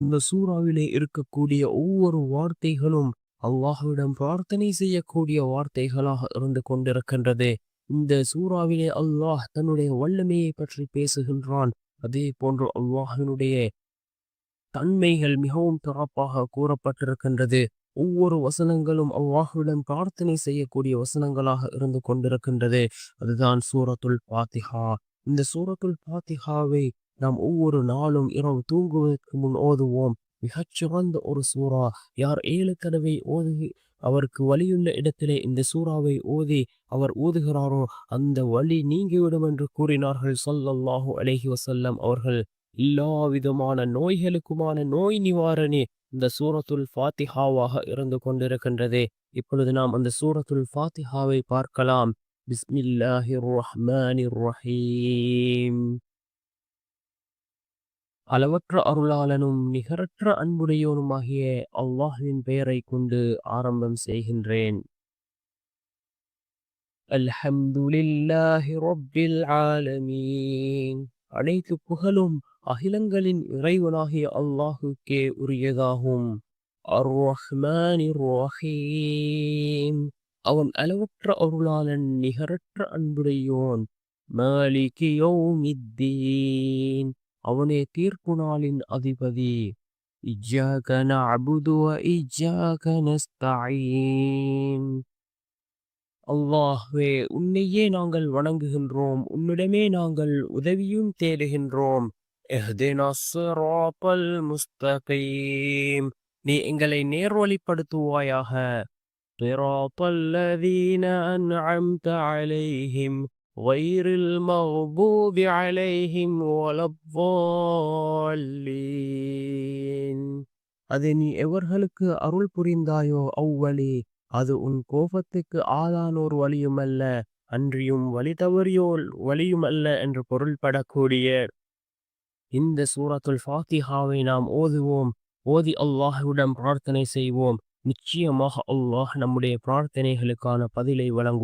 இந்த சூறாவிலே இருக்கக்கூடிய ஒவ்வொரு வார்த்தைகளும் அல்லாஹ்விடம் பிரார்த்தனை செய்யக்கூடிய வார்த்தைகளாக இருந்து கொண்டிருக்கின்றது. இந்த சூறாவிலே அல்லாஹ் தன்னுடைய வல்லமையை பற்றி பேசுகின்றான். அதே போன்று அல்லாஹ்வினுடைய தன்மைகள் மிகவும் சிறப்பாக கூறப்பட்டிருக்கின்றது. ஒவ்வொரு வசனங்களும் அல்லாஹ்விடம் பிரார்த்தனை செய்யக்கூடிய வசனங்களாக இருந்து கொண்டிருக்கின்றது. அதுதான் சூரத்துல் ஃபாத்திஹா. இந்த சூரத்துல் ஃபாத்திஹாவை நாம் ஒவ்வொரு நாளும் இரவு தூங்குவதற்கு முன் ஓதுவோம். மிகச்சிறந்த ஒரு சூறா. யார் 7 தடவை ஓதி அவருக்கு வலியுள்ள இடத்திலே இந்த சூறாவை ஓதி அவர் ஓதுகிறாரோ அந்த வலி நீங்கிவிடும் என்று கூறினார்கள் ஸல்லல்லாஹு அலைஹி வஸல்லம் அவர்கள். எல்லா விதமான நோய்களுக்குமான நோய் நிவாரணி இந்த சூரத்துல் ஃபாத்திஹாவாக இருந்து கொண்டிருக்கின்றது. இப்பொழுது நாம் அந்த சூரத்துல் ஃபாத்திஹாவை பார்க்கலாம். பிஸ்மில்லாஹிர் ரஹ்மானிர் ரஹீம். அளவற்ற அருளாளனும் நிகரற்ற அன்புடையோனுமாகிய அல்லாஹ்வின் பெயரைக் கொண்டு ஆரம்பம் செய்கின்றேன். அல்ஹம்துலில்லாஹி ரப்பில் ஆலமீன். அனைத்து புகழும் அகிலங்களின் இறைவனாகிய அல்லாஹுக்கே உரியதாகும். அர் ரஹ்மானிர் ரஹீம். அவன் அளவற்ற அருளாளன் நிகரற்ற அன்புடையோன். மாலிகி யௌமித்தீன். அவனே தீர்ப்பு நாளின் அதிபதி. இய்யாக நஅபுது வ இய்யாக நஸ்தஈன். அல்லாஹ்வே, உன்னையே நாங்கள் வணங்குகின்றோம், உன்னிடமே நாங்கள் உதவியும் தேடுகின்றோம். இஹ்தினஸ் ஸிராத்தல் முஸ்தகீம். நீ எங்களை நேர்வழிப்படுத்துவாயாக. ஸிராத்தல் லதீன அன்அம்த அலைஹிம் கைரில் மக்தூபி அலைஹிம் வலத்தால்லீன். அது நீ எவர்களுக்கு அருள் புரிந்தாயோ அவ்வழி. அது உன் கோபத்துக்கு ஆளானோர் வழியுமல்ல, அன்றியும் வழி தவறியோர் வழியுமல்ல என்று பொருள்படக்கூடிய இந்த சூரத்துல் ஃபாத்திஹாவை நாம் ஓதுவோம். ஓதி அல்லாஹ்விடம் பிரார்த்தனை செய்வோம். நிச்சயமாக அல்லாஹ் நம்முடைய பிரார்த்தனைகளுக்கான பதிலை வழங்குவான்.